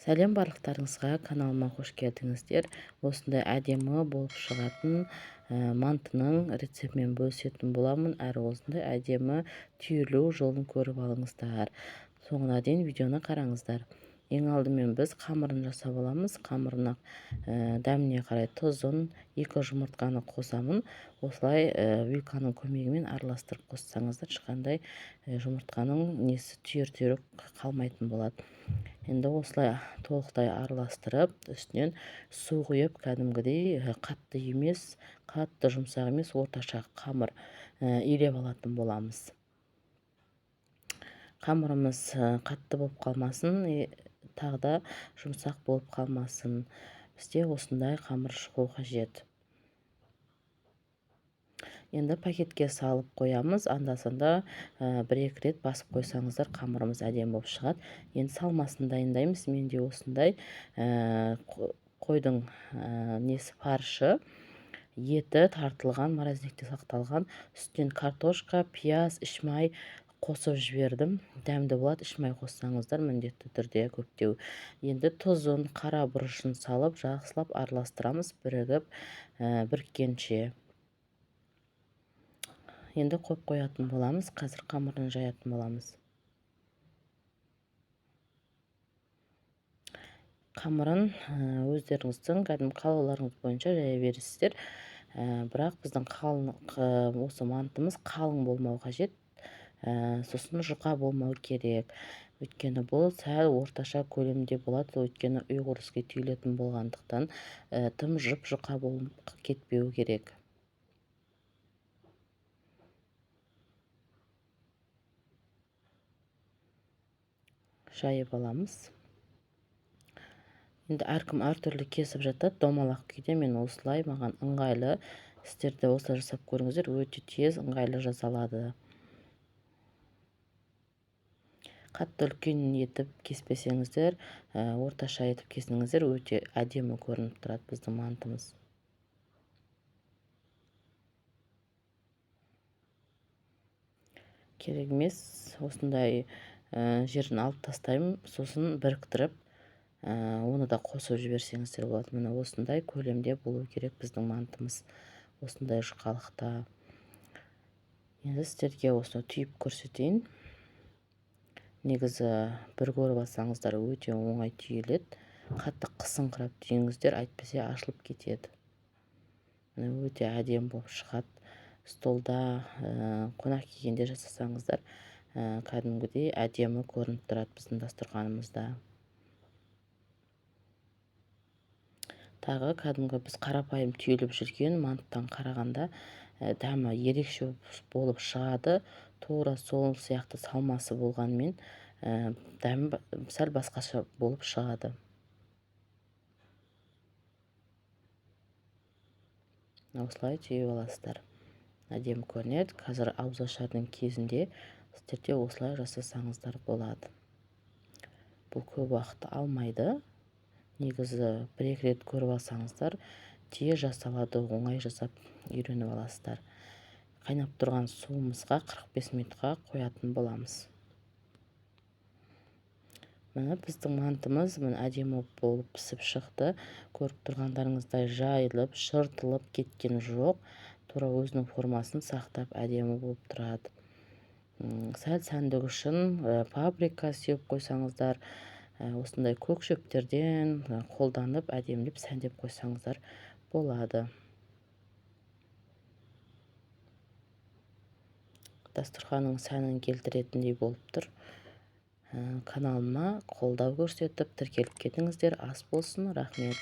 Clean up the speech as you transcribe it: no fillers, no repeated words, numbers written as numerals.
Сәлем барлықтарыңызға, каналыма қош келдіңіздер. Осындай әдемі болып шығатын мантының рецептімен бөлісетін боламын. Әрі осындай әдемі түйілу жолын көріп алыңыздар. Соңына дейін видеоны қараңыздар. Ең алдымен біз қамырын жасап аламыз. Қамырына дәміне қарай тұзын, 2 жұмыртқаны қосамын. Осылай вилканың көмегімен араластырып қоссаңыздар, ешқандай жұмыртқаның несі түйір қалмайтын болады. Енді осылай толықтай араластырып, үстінен су құйып, кәдімгідей қатты емес, қатты жұмсақ емес, орташа қамыр илеп алатын боламыз. Қамырымыз қатты болып қалмасын, тағы да жұмсақ болып қалмасын. Бізде осындай қамыр шығу қажет. Енді пакетке салып қоямыз. Анда-санда 1-2 рет басып қойсаңыздар, қамырымыз әдемі болып шығады. Енді салмасын дайындаймыз. Менде осындай қойдың несі фаршы, еті тартылған, морозилькте сақталған. Үстінен картошка, пияз, ішмай қосып жібердім. Дәмді болады, ішмай қоссаңыздар, міндетті түрде көптеу. Енді тұзын, қара бұрышын салып, жақсылап араластырамыз, біріккенше. Енді қойып қоятын боламыз. Қазір қамырын жаятын боламыз. Қамырын өздеріңіздің қалауларыңыз бойынша жая бересіздер. Бірақ біздің осы мантымыз қалың болмау қажет. Сосын жұқа болмау керек. Өйткені бұл сәл орташа көлемде болады. Өйткені ұйғыр іске түйілетін болғандықтан тым жұқа болып кетпеу керек. Жайып аламыз. Енді әркім әртүрлі кесіп жатады. Домалақ күйде мен осылай, маған ыңғайлы. Сіздерде осылай жасап көріңіздер, өте тез ыңғайлы жасалады. Қатты үлкен етіп кеспесеңіздер, орташа етіп кесіңіздер, өте әдемі көрініп тұрады біздің мантымыз. Керек емес, осындай жерін алып тастаймын, сосын біріктіріп, оны да қосып жіберсеңіздер болады. Міне осындай көлемде болу керек біздің мантымыз. Осындай жұқалықта. Енді сіздерге осыны түйіп көрсетейін. Негізі бір көріп алсаңыздар, өте оңай түйіледі. Қатты қысыңқырап түйіңіздер, әйтпесе ашылып кетеді. Өте әдемі болып шығады. Столда қонақ келгенде жасасаңыздар, кәдімгідей әдемі көрініп тұрады біздің дастарханымызда. Тағы кәдімгі біз қарапайым түйіліп жүрген манттан қарағанда дәмі ерекше болып шығады. Тура сол сияқты салмасы болғанмен дәмі сәл басқаша болып шығады. Осылай түйіп аласыздар. Әдемі көрінеді. Қазір ауызашардың кезінде сіздерде осылай жасасаңыздар болады. Бұл көп уақыт алмайды. Негізі 1-2 рет көріп алсаңыздар, тез жасалады, оңай жасап үйреніп аласыздар. Қайнап тұрған суымызға 45 минутқа қоятын боламыз. Міне біздің мантымыз әдемі болып пісіп шықты. Көріп тұрғандарыңыздай жайылып, шыртылып кеткен жоқ. Тура өзінің формасын сақтап әдемі болып тұрады. Сәл сәндік үшін паприка сеуіп қойсаңыздар, осындай көк шөптерден қолданып, әдемілеп сәндеп қойсаңыздар болады. Дастарханның сәнін келтіретіндей болып тұр. Каналыма қолдау көрсетіп, тіркеліп кетіңіздер. Ас болсын, рахмет.